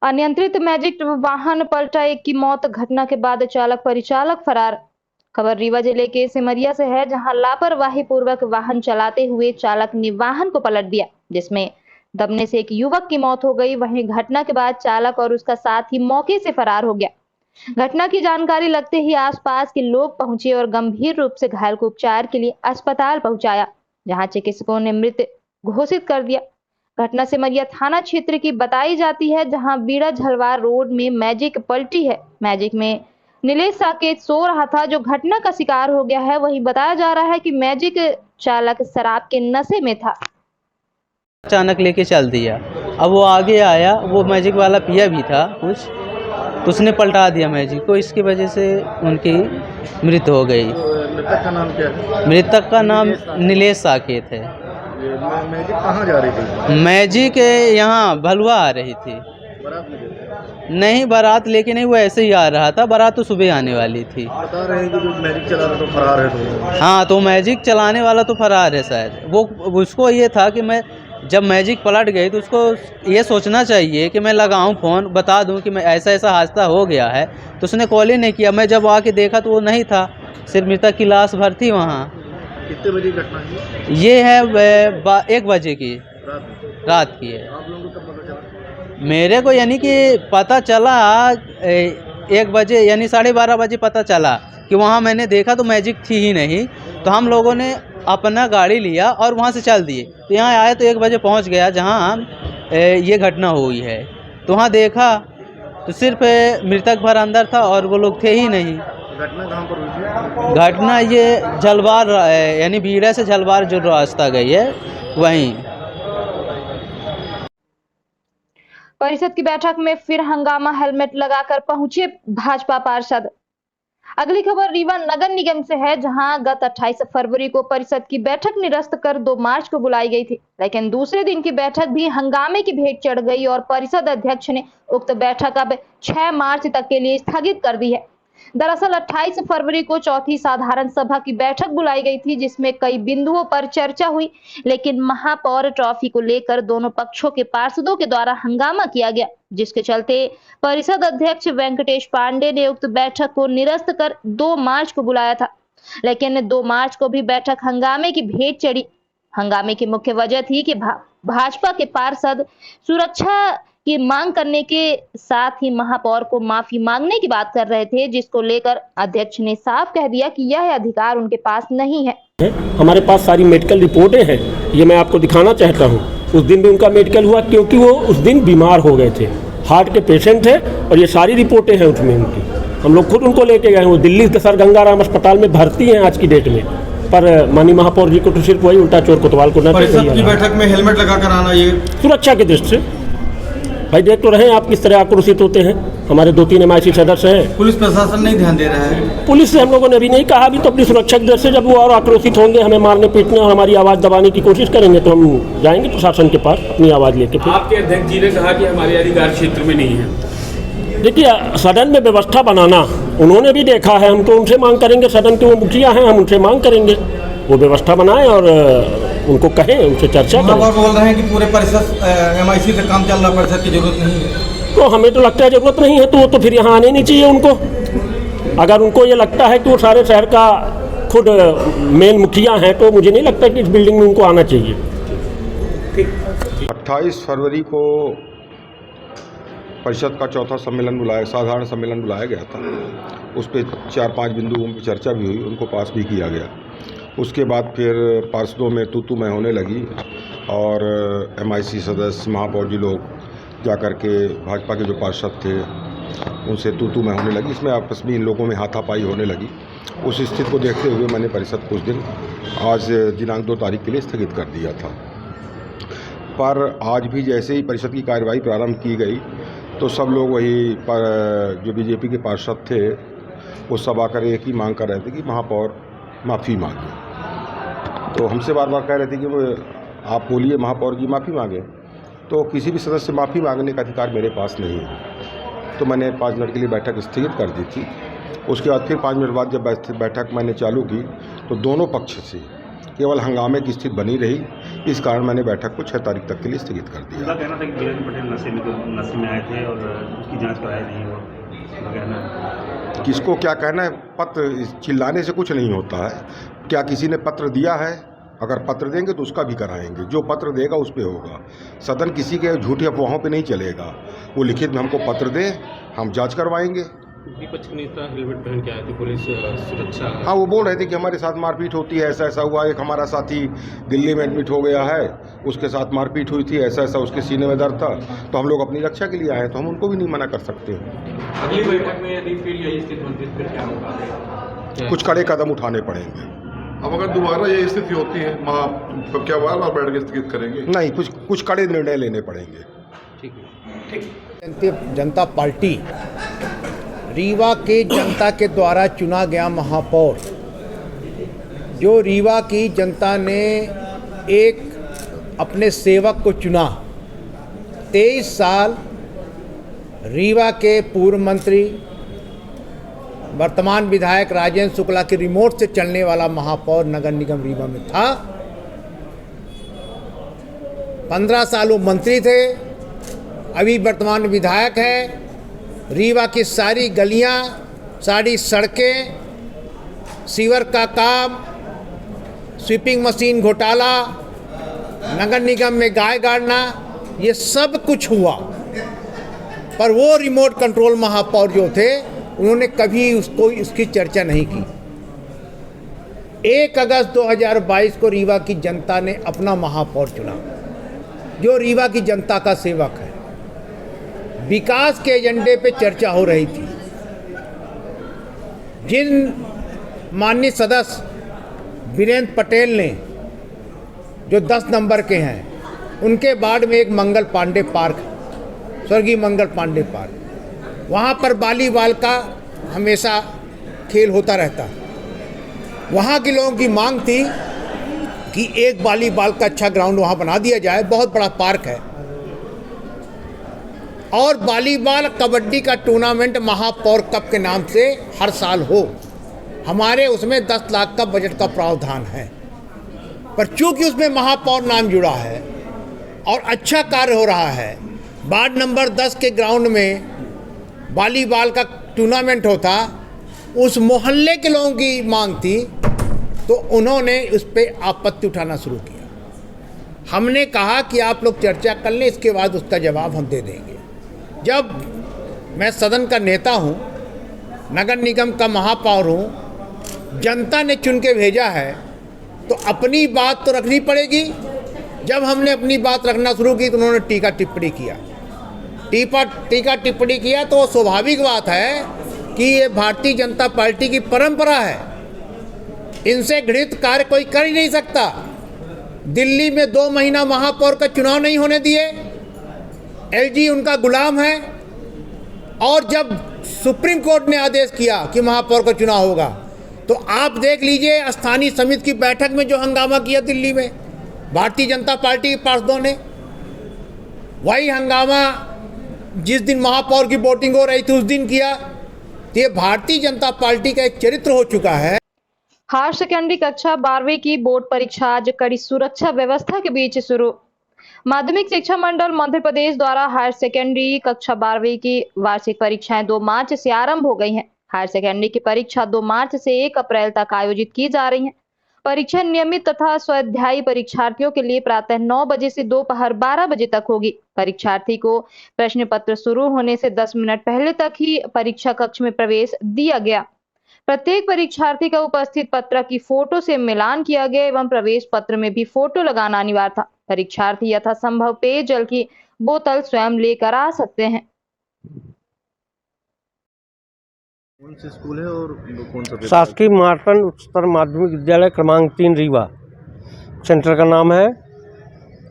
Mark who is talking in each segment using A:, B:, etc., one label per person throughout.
A: अनियंत्रित मैजिक वाहन पलटा, एक की मौत। घटना के बाद चालक परिचालक फरार। खबर रीवा जिले के सिमरिया से है, जहां लापरवाही पूर्वक वाहन चलाते हुए चालक ने वाहन को पलट दिया, जिसमें दबने से एक युवक की मौत हो गई। वहीं घटना के बाद चालक और उसका साथी मौके से फरार हो गया। घटना की जानकारी लगते ही आसपास के लोग पहुंचे और गंभीर रूप से घायल को उपचार के लिए अस्पताल पहुंचाया, जहां चिकित्सकों ने मृत घोषित कर दिया। घटना सिमरिया थाना क्षेत्र की बताई जाती है, जहां बीड़ा झलवार रोड में मैजिक पलटी है। मैजिक में नीलेश साकेत सो रहा था, जो घटना का शिकार हो गया है। वहीं बताया जा रहा है कि मैजिक चालक शराब के नशे में था।
B: अचानक लेके चल दिया। अब वो आगे आया, वो मैजिक वाला पिया भी था कुछ, तो उसने पलटा दिया मैजिक को। इसकी वजह से उनकी मृत्यु हो गई।
C: मृतक का नाम क्या है?
B: मृतक का नाम नीलेश साकेत है।
C: मैजिक कहाँ जा रही थी?
B: मैजिक यहाँ भलुआ आ रही थी।
C: बारात में गए?
B: नहीं, बारात लेके नहीं, वो ऐसे ही आ रहा था। बारात तो सुबह आने वाली थी।
C: बता रहे हैं कि जो मैजिक चला रहा तो फरार है। तो
B: हाँ, तो मैजिक चलाने वाला तो फरार है शायद। वो उसको ये था कि मैं जब मैजिक पलट गई तो उसको ये सोचना चाहिए कि मैं लगाऊं फ़ोन, बता दूं कि मैं ऐसा ऐसा हादसा हो गया है, तो उसने कॉल ही नहीं किया। मैं जब आके देखा तो वो नहीं था, सिर्फ मृतक की लाश भर थी वहाँ।
C: कितने बजे घटना है?
B: ये है 1 बजे की रात की है।
C: आप लोगों को कब पता चला?
B: मेरे को यानी कि पता चला 1 बजे यानी 12:30 बजे पता चला कि वहाँ मैंने देखा तो मैजिक थी ही नहीं। तो हम लोगों ने अपना गाड़ी लिया और वहाँ से चल दिए। तो यहाँ आए तो 1 बजे पहुँच गया जहाँ ये घटना हुई है। तो वहाँ देखा तो सिर्फ मृतक भर अंदर था और वो लोग थे ही नहीं।
C: घटना कहाँ पर हुई थी?
B: घटना ये झलवार यानी बीड़ा से झलवार जो रास्ता गई है वहीं।
A: परिषद की बैठक में फिर हंगामा, हेलमेट लगाकर पहुंचे भाजपा पार्षद। अगली खबर रीवा नगर निगम से है, जहां गत 28 फरवरी को परिषद की बैठक निरस्त कर 2 मार्च को बुलाई गई थी, लेकिन दूसरे दिन की बैठक भी हंगामे की भेंट चढ़ गई और परिषद अध्यक्ष ने उक्त बैठक अब 6 मार्च तक के लिए स्थगित कर दी है। दरअसल 28 फरवरी को चौथी साधारण सभा की बैठक बुलाई गई थी, जिसमें कई बिंदुओं पर चर्चा हुई, लेकिन महापौर ट्रॉफी को लेकर दोनों पक्षों के पार्षदों के द्वारा हंगामा किया गया, जिसके चलते परिषद अध्यक्ष वेंकटेश पांडे ने उक्त बैठक को निरस्त कर 2 मार्च को बुलाया था, लेकिन 2 मार्च को भी बैठक हंगामे की भेंट चढ़ी। हंगामे की मुख्य वजह थी कि भाजपा के पार्षद सुरक्षा की मांग करने के साथ ही महापौर को माफी मांगने की बात कर रहे थे, जिसको लेकर अध्यक्ष ने साफ कह दिया कि यह अधिकार उनके पास नहीं है।
D: हमारे पास सारी मेडिकल रिपोर्टें हैं, ये मैं आपको दिखाना चाहता हूँ। उस दिन भी उनका मेडिकल हुआ क्योंकि वो उस दिन बीमार हो गए थे, हार्ट के पेशेंट थे, और ये सारी रिपोर्टें हैं उसमें उनकी। हम लोग खुद उनको लेके गए, वो दिल्ली के सर गंगाराम अस्पताल में भर्ती हैं आज की डेट में। पर माननीय महापौर जी को तो सिर्फ वही उल्टा चोर कोतवाल को
C: परिषद की बैठक में हेलमेट लगाकर आना, ये
D: सुरक्षा की दृष्टि से। भाई देख तो रहे हैं आप किस तरह आक्रोशित होते हैं। हमारे 2-3 MIC सदस्य हैं।
C: पुलिस प्रशासन नहीं ध्यान दे रहा है।
D: पुलिस से हम लोगों ने अभी नहीं कहा, अभी तो अपनी सुरक्षा की दृष्टि से जब वो और आक्रोशित होंगे, हमें मारने पीटने और हमारी आवाज़ दबाने की कोशिश करेंगे, तो हम जाएंगे प्रशासन के पास अपनी आवाज़ लेके। फिर
E: आपके अध्यक्ष जी ने कहा कि हमारे अधिकार क्षेत्र में नहीं है।
D: देखिए, सदन में व्यवस्था बनाना उन्होंने भी देखा है, हम तो उनसे मांग करेंगे, सदन के वो मुखिया हैं, हम उनसे मांग करेंगे वो व्यवस्था बनाएं और उनको कहें, उनसे चर्चा करें।
C: बोल रहे हैं कि पूरे परिषद MIC से काम चल रहा, परिषद की जरूरत नहीं है।
D: तो हमें तो लगता है जरूरत नहीं है, तो वो तो फिर यहाँ आने नहीं चाहिए उनको। अगर उनको ये लगता है कि वो सारे शहर का खुद मेन मुखिया हैं, तो मुझे नहीं लगता कि इस बिल्डिंग में उनको आना चाहिए।
F: 28 फरवरी को परिषद का चौथा सम्मेलन साधारण सम्मेलन बुलाया गया था। उस पर 4-5 बिंदुओं पर चर्चा भी हुई, उनको पास भी किया गया। उसके बाद फिर पार्षदों में तू मैं होने लगी और MIC सदस्य, महापौर जी लोग जा कर के भाजपा के जो पार्षद थे उनसे तू मैं होने लगी। इसमें आपस में इन लोगों में हाथापाई होने लगी। उस स्थिति को देखते हुए मैंने परिषद कुछ दिन आज दिनांक 2 तारीख के लिए स्थगित कर दिया था। पर आज भी जैसे ही परिषद की कार्यवाही प्रारंभ की गई तो सब लोग वही जो BJP के पार्षद थे वो सब आकर एक ही मांग कर रहे थे कि महापौर माफ़ी मांगे। तो हमसे बार बार कह रहे थे कि आप बोलिए महापौर जी माफ़ी मांगे। तो किसी भी सदस्य से माफ़ी मांगने का अधिकार मेरे पास नहीं है। तो मैंने 5 मिनट के लिए बैठक स्थगित कर दी थी। उसके बाद फिर 5 मिनट बाद जब बैठक मैंने चालू की तो दोनों पक्ष से केवल हंगामे की स्थिति बनी रही। इस कारण मैंने बैठक को 6 तारीख तक के लिए स्थगित कर दिया।
G: उनका कहना था कि बीरेंद्र पटेल नशे में आए थे और उसकी जांच कराई नहीं। उनका कहना है।
F: किसको क्या कहना है, पत्र चिल्लाने से कुछ नहीं होता है। क्या किसी ने पत्र दिया है? अगर पत्र देंगे तो उसका भी कराएंगे, जो पत्र देगा उस पे होगा। सदन किसी के झूठी अफवाहों पे नहीं चलेगा। वो लिखित में हमको पत्र दें, हम जांच करवाएंगे।
E: विपक्ष के नेता हेलमेट पहन के आए थे, पुलिस सुरक्षा।
F: हाँ, वो बोल रहे थे कि हमारे साथ मारपीट होती है, ऐसा ऐसा हुआ। एक हमारा साथी दिल्ली में एडमिट हो गया है, उसके साथ मारपीट हुई थी, ऐसा ऐसा उसके सीने में दर्द था। तो हम लोग अपनी रक्षा के लिए आए, तो हम उनको भी नहीं मना कर सकते।
E: अगली बैठक में यदि फिर यही स्थिति बनती है फिर क्या होगा?
F: कुछ कड़े कदम उठाने पड़ेंगे।
H: अब अगर दोबारा ये स्थिति होती है तो क्या बार बार बैठ के स्थगित करेंगे?
F: नहीं, कुछ कड़े निर्णय लेने पड़ेंगे।
E: ठीक है, ठीक।
I: जनता पार्टी रीवा के जनता के द्वारा चुना गया महापौर, जो रीवा की जनता ने एक अपने सेवक को चुना। 23 साल रीवा के पूर्व मंत्री वर्तमान विधायक राजेंद्र शुक्ला के रिमोट से चलने वाला महापौर नगर निगम रीवा में था। 15 साल वो मंत्री थे, अभी वर्तमान विधायक है। रीवा की सारी गलियां, सारी सड़कें, सीवर का काम, स्वीपिंग मशीन घोटाला, नगर निगम में गाय गाड़ना, ये सब कुछ हुआ। पर वो रिमोट कंट्रोल महापौर जो थे, उन्होंने कभी उसकी चर्चा नहीं की। 1 अगस्त 2022 को रीवा की जनता ने अपना महापौर चुना, जो रीवा की जनता का सेवक है। विकास के एजेंडे पे चर्चा हो रही थी। जिन माननीय सदस्य वीरेंद्र पटेल ने, जो 10 नंबर के हैं, उनके वार्ड में एक मंगल पांडे पार्क, स्वर्गीय मंगल पांडे पार्क, वहाँ पर वॉलीबॉल का हमेशा खेल होता रहता। वहाँ के लोगों की मांग थी कि एक वॉलीबॉल का अच्छा ग्राउंड वहाँ बना दिया जाए, बहुत बड़ा पार्क है। और वॉलीबॉल कबड्डी का टूर्नामेंट महापौर कप के नाम से हर साल हो। हमारे उसमें 10 लाख का बजट का प्रावधान है, पर चूंकि उसमें महापौर नाम जुड़ा है और अच्छा कार्य हो रहा है, वार्ड नंबर 10 के ग्राउंड में वॉलीबॉल का टूर्नामेंट होता, उस मोहल्ले के लोगों की मांग थी, तो उन्होंने उस पर आपत्ति उठाना शुरू किया। हमने कहा कि आप लोग चर्चा कर लें, इसके बाद उसका जवाब हम दे देंगे। जब मैं सदन का नेता हूँ, नगर निगम का महापौर हूँ, जनता ने चुन के भेजा है, तो अपनी बात तो रखनी पड़ेगी। जब हमने अपनी बात रखना शुरू की तो उन्होंने टीका टिप्पणी किया। टीका टिप्पणी किया तो स्वाभाविक बात है कि ये भारतीय जनता पार्टी की परंपरा है, इनसे घृणित कार्य कोई कर ही नहीं सकता। दिल्ली में 2 महीना महापौर का चुनाव नहीं होने दिए, एलजी उनका गुलाम है। और जब सुप्रीम कोर्ट ने आदेश किया कि महापौर का चुनाव होगा, तो आप देख लीजिए स्थानीय समिति की बैठक में जो हंगामा किया दिल्ली में भारतीय जनता पार्टी के पार्षदों ने, वही हंगामा जिस दिन महापौर की वोटिंग हो रही थी उस दिन किया। तो ये भारतीय जनता पार्टी का एक चरित्र हो चुका है।
A: हायर सेकेंडरी कक्षा 12वीं की बोर्ड परीक्षा आज कड़ी सुरक्षा व्यवस्था के बीच शुरू। माध्यमिक शिक्षा मंडल मध्य प्रदेश द्वारा हायर सेकेंडरी कक्षा 12वीं की वार्षिक परीक्षाएं 2 मार्च से आरंभ हो गई हैं। हायर सेकेंडरी की परीक्षा 2 मार्च से 1 अप्रैल तक आयोजित की जा रही है। परीक्षा नियमित तथा स्वाध्यायी परीक्षार्थियों के लिए प्रातः 9 बजे से दोपहर 12 बजे तक होगी। परीक्षार्थी को प्रश्न पत्र शुरू होने से 10 मिनट पहले तक ही परीक्षा कक्ष में प्रवेश दिया गया। प्रत्येक परीक्षार्थी का उपस्थित पत्र की फोटो से मिलान किया गया एवं प्रवेश पत्र में भी फोटो लगाना अनिवार्य था। परीक्षार्थी यथासंभव पेयजल की बोतल स्वयं लेकर आ सकते हैं।
J: कौन से स्कूल है और कौन सा?
D: शासकीय मार्कंड उच्चतर माध्यमिक विद्यालय क्रमांक 3 रीवा सेंटर का नाम है।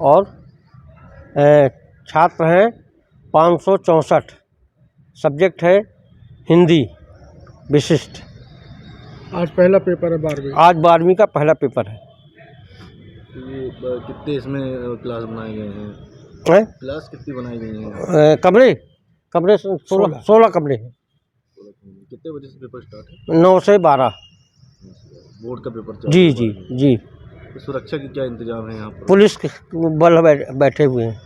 D: और छात्र हैं 564। सब्जेक्ट है हिंदी विशिष्ट।
I: आज पहला पेपर है 12वीं।
D: आज 12वीं का पहला पेपर है।
J: ये कितने इसमें क्लास बनाए गए हैं? क्लास कितनी बनाई गई है?
D: कमरे 16 कमरे हैं।
J: कितने बजे से पेपर स्टार्ट है?
D: 9 से 12
J: बोर्ड का पेपर
D: जी।
J: सुरक्षा के क्या इंतजाम है यहाँ पर?
D: पुलिस के बल बैठे हुए हैं।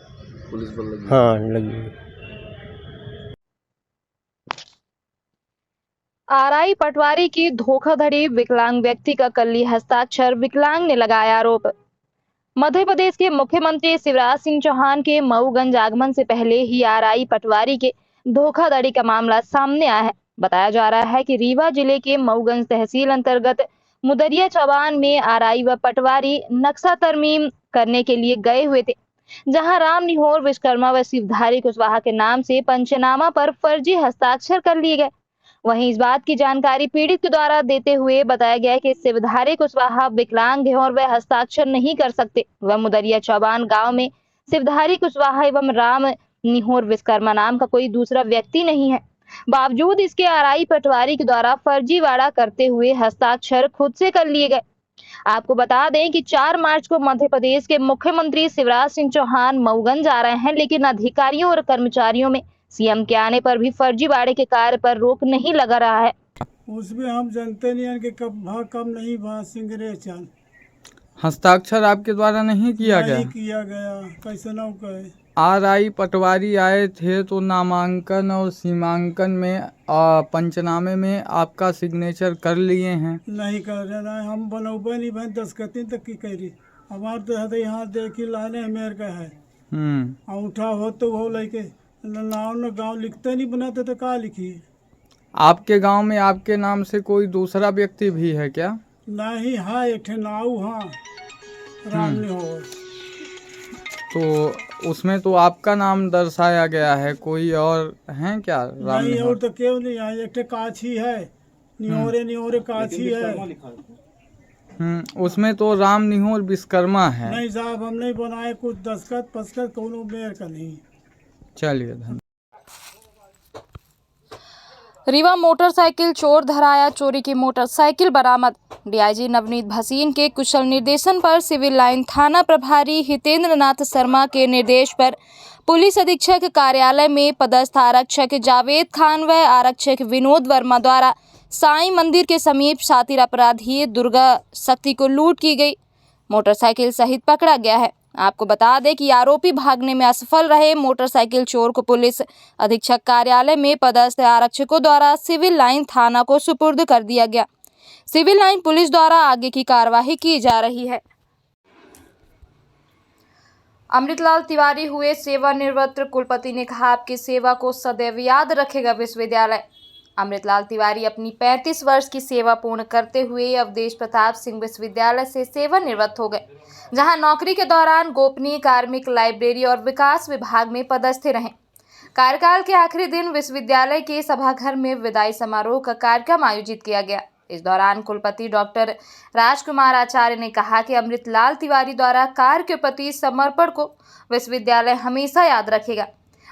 J: पुलिस बल लगी है?
D: हाँ, लगी है।
A: आरआई पटवारी की धोखाधड़ी, विकलांग व्यक्ति का कल्ली हस्ताक्षर, विकलांग ने लगाया आरोप। मध्य प्रदेश के मुख्यमंत्री शिवराज सिंह चौहान के मऊगंज आगमन से पहले ही आरआई पटवारी के धोखाधड़ी का मामला सामने आया है। बताया जा रहा है कि रीवा जिले के मऊगंज तहसील अंतर्गत मुदरिया चौबान में आरआई व पटवारी नक्शा तरमीम करने के लिए गए हुए थे, जहां राम निहोर विश्वकर्मा व शिवधारी कुशवाहा के नाम से पंचनामा पर फर्जी हस्ताक्षर कर लिए गए। वहीं इस बात की जानकारी पीड़ित के द्वारा देते हुए बताया गया कि शिवधारी कुशवाहा विकलांग हैं और वह हस्ताक्षर नहीं कर सकते। वह मुदरिया चौबान गांव में शिवधारी कुशवाहा एवं राम निहोर विश्वकर्मा नाम का कोई दूसरा व्यक्ति नहीं है। बावजूद इसके आरआई पटवारी के द्वारा फर्जीवाड़ा करते हुए हस्ताक्षर खुद से कर लिए गए। आपको बता दें कि 4 मार्च को मध्य प्रदेश के मुख्यमंत्री शिवराज सिंह चौहान मऊगंज आ रहे हैं, लेकिन अधिकारियों और कर्मचारियों में सीएम के आने पर भी फर्जीवाड़े के कार्य पर रोक नहीं लगा रहा है।
K: उसमें हम जानते नहीं हैं कि कब नहीं सिंगरे चल
L: हस्ताक्षर आपके द्वारा नहीं किया गया?
K: कैसे ना कहे।
L: आरआई पटवारी आए थे तो नामांकन और सीमांकन में पंचनामे में आपका सिग्नेचर कर लिए हैं?
K: नहीं कर रहे, हम बनौबे नहीं भाई, दस्खती तक की करी। हमारे तो यहाँ देखी लाने मेरे का है, अंगूठा हो तो वो लेके नाव न गाँव लिखते नहीं बनाते तो क्या लिखिए।
L: आपके गांव में आपके नाम से कोई दूसरा व्यक्ति भी है क्या?
K: नहीं, हाँ एक नाव, हाँ राम निहोर।
L: तो उसमें तो आपका नाम दर्शाया गया है, कोई और है क्या? राम
K: नहीं और तो क्यों नहीं है, एक काछी है, निहोरे काछी है।
L: उसमें तो राम निहोर विश्वकर्मा है।
K: नहीं साहब, हम नहीं बनाए कुछ दस्खत पस्खत कोनो मेयर का नहीं।
L: चलिए, धन्यवाद।
A: रीवा मोटरसाइकिल चोर धराया, चोरी की मोटरसाइकिल बरामद। डीआईजी नवनीत भसीन के कुशल निर्देशन पर सिविल लाइन थाना प्रभारी हितेंद्र नाथ शर्मा के निर्देश पर पुलिस अधीक्षक कार्यालय में पदस्थ आरक्षक जावेद खान व आरक्षक विनोद वर्मा द्वारा साईं मंदिर के समीप शातिर अपराधी दुर्गा शक्ति को लूट की गई मोटरसाइकिल सहित पकड़ा गया है। आपको बता दें कि आरोपी भागने में असफल रहे मोटरसाइकिल चोर को पुलिस अधीक्षक कार्यालय में पदस्थ आरक्षकों द्वारा सिविल लाइन थाना को सुपुर्द कर दिया गया। सिविल लाइन पुलिस द्वारा आगे की कार्यवाही की जा रही है। अमृतलाल तिवारी हुए सेवानिवृत्त, कुलपति ने कहा आपकी सेवा को सदैव याद रखेगा विश्वविद्यालय। अमृतलाल तिवारी अपनी 35 वर्ष की सेवा पूर्ण करते हुए अवधेश प्रताप सिंह विश्वविद्यालय से सेवानिवृत्त हो गए, जहां नौकरी के दौरान गोपनीय, कार्मिक, लाइब्रेरी और विकास विभाग में पदस्थ रहे। कार्यकाल के आखिरी दिन विश्वविद्यालय के सभाघर में विदाई समारोह का कार्यक्रम आयोजित किया गया। इस दौरान कुलपति डॉक्टर राजकुमार आचार्य ने कहा कि अमृतलाल तिवारी द्वारा कार्य के प्रति समर्पण को विश्वविद्यालय हमेशा याद रखेगा।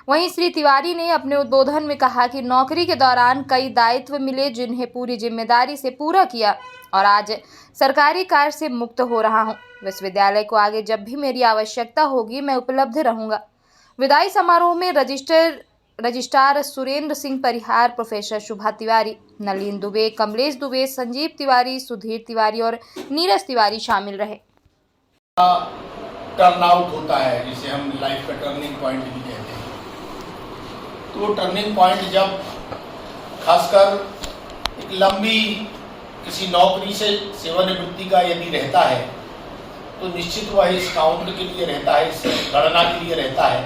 A: वहीं श्री तिवारी ने अपने उद्बोधन में कहा कि नौकरी के दौरान कई दायित्व मिले, जिन्हें पूरी जिम्मेदारी से पूरा किया और आज सरकारी कार्य से मुक्त हो रहा हूं। विश्वविद्यालय को आगे जब भी मेरी आवश्यकता होगी मैं उपलब्ध रहूंगा। विदाई समारोह में रजिस्ट्रार सुरेंद्र सिंह परिहार, प्रोफेसर शुभा तिवारी, नलिन दुबे, कमलेश दुबे, संजीव तिवारी, सुधीर तिवारी और नीरज तिवारी शामिल रहे।
M: टर्न आउट होता है जिसे हम लाइफ का टर्निंग पॉइंट भी कहते हैं। तो टर्निंग पॉइंट जब खासकर एक लंबी किसी नौकरी से सेवानिवृत्ति का यदि रहता है तो निश्चित वह इस काउंट के लिए रहता है, इस गणना के लिए रहता है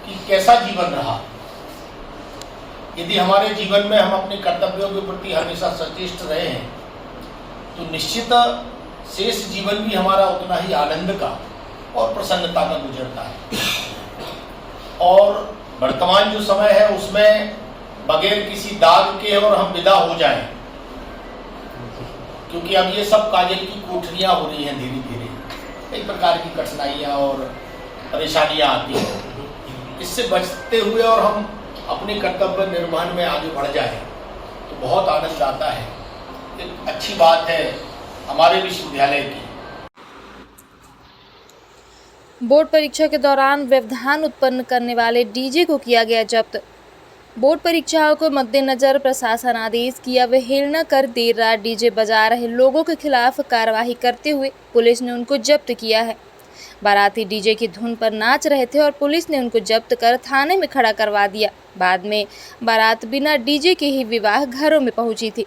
M: कि कैसा जीवन रहा। यदि हमारे जीवन में हम अपने कर्तव्यों के प्रति हमेशा सचेष्ट रहे हैं तो निश्चित शेष जीवन भी हमारा उतना ही आनंद का और प्रसन्नता का गुजरता है। और वर्तमान जो समय है उसमें बगैर किसी दाग के और हम विदा हो जाएं, क्योंकि अब ये सब काजल की कोठरियां हो रही हैं, धीरे धीरे कई प्रकार की कठिनाइयां और परेशानियां आती हैं। इससे बचते हुए और हम अपने कर्तव्य निर्वहन में आगे बढ़ जाएं तो बहुत आनंद आता है। एक अच्छी बात है हमारे विश्वविद्यालय की।
A: बोर्ड परीक्षा के दौरान व्यवधान उत्पन्न करने वाले डीजे को किया गया जब्त।
N: बोर्ड परीक्षाओं को मद्देनजर प्रशासन आदेश की अवहेलना कर देर रात डीजे बजा रहे लोगों के खिलाफ कार्रवाई करते हुए पुलिस ने उनको जब्त किया है। बाराती डीजे की धुन पर नाच रहे थे और पुलिस ने उनको जब्त कर थाने में खड़ा करवा दिया। बाद में बारात बिना डीजे के ही विवाह घरों में पहुंची थी।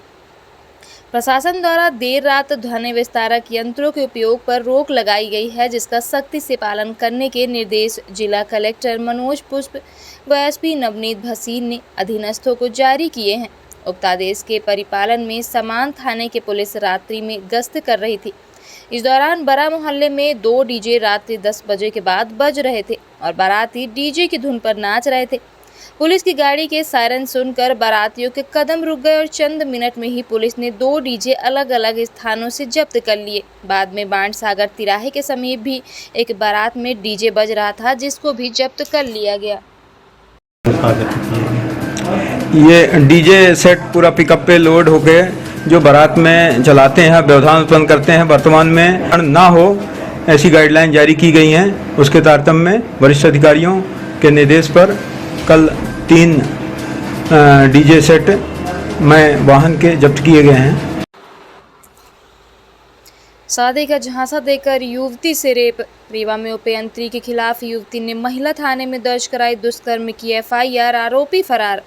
N: प्रशासन द्वारा देर रात ध्वनि विस्तारक यंत्रों के उपयोग पर रोक लगाई गई है, जिसका सख्ती से पालन करने के निर्देश जिला कलेक्टर मनोज पुष्प व एसपी नवनीत भसीन ने अधीनस्थों को जारी किए हैं। उक्तादेश के परिपालन में समान थाने के पुलिस रात्रि में गश्त कर रही थी। इस दौरान बड़ा मोहल्ले में 2 डीजे रात्रि 10 बजे के बाद बज रहे थे और बाराती डीजे की धुन पर नाच रहे थे। पुलिस की गाड़ी के सायरन सुनकर बारातियों के कदम रुक गए और चंद मिनट में ही पुलिस ने 2 डीजे अलग अलग स्थानों से जब्त कर लिए। बाद में बांड सागर तिराहे के समीप भी एक बारात में डीजे बज रहा था, जिसको भी जब्त कर लिया गया।
O: ये डीजे सेट पूरा पिकअप पे लोड होके जो बारात में चलाते हैं, व्यवधान उत्पन्न करते हैं, वर्तमान में ना हो ऐसी गाइडलाइन जारी की गई हैं। उसके तारतम्य में वरिष्ठ अधिकारियों के निर्देश पर कल 3 डीजे सेट में वाहन के जब्त किए गए हैं।
N: शादी का झांसा देकर युवती से रेप। रीवा में उपयंत्री के खिलाफ युवती ने महिला थाने में दर्ज कराई दुष्कर्म की एफआईआर, आरोपी फरार।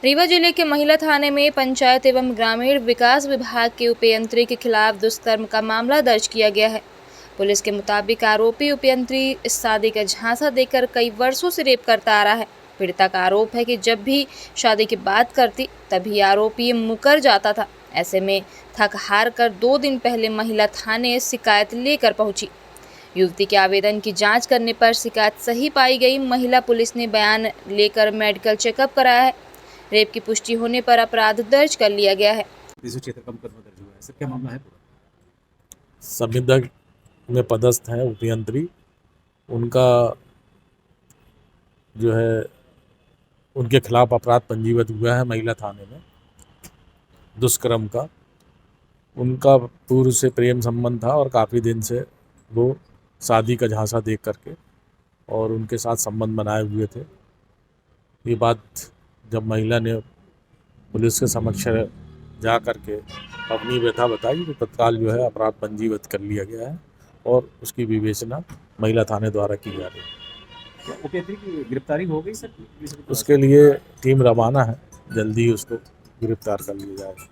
N: रीवा जिले के महिला थाने में पंचायत एवं ग्रामीण विकास विभाग के उपयंत्री के खिलाफ दुष्कर्म का मामला दर्ज किया गया है। पुलिस के मुताबिक आरोपी उपयंत्री शादी का झांसा देकर कई वर्षों से रेप करता आ रहा है। पीड़िता का आरोप है कि जब भी शादी की बात करती तभी आरोपी मुकर जाता था। ऐसे में थक हार कर 2 दिन पहले महिला थाने शिकायत लेकर पहुंची। युवती के आवेदन की जांच करने पर शिकायत सही पाई गई। महिला पुलिस ने बयान लेकर मेडिकल चेकअप कराया है। रेप की पुष्टि होने पर अपराध दर्ज कर लिया गया है।
P: संविदा में पदस्थ है उपयंत्री, उनका जो है उनके खिलाफ अपराध पंजीबद्ध हुआ है महिला थाने में दुष्कर्म का। उनका पूर्व से प्रेम संबंध था और काफ़ी दिन से वो शादी का झांसा देख करके और उनके साथ संबंध बनाए हुए थे। ये बात जब महिला ने पुलिस के समक्ष जा करके अपनी व्यथा बताई तो तत्काल जो है अपराध पंजीबद्ध कर लिया गया है और उसकी विवेचना महिला थाने द्वारा की जा रही है।
E: उपयंत्री की गिरफ्तारी हो गई सर?
P: उसके लिए टीम रवाना है, जल्दी उसको गिरफ्तार कर लिया जाएगा।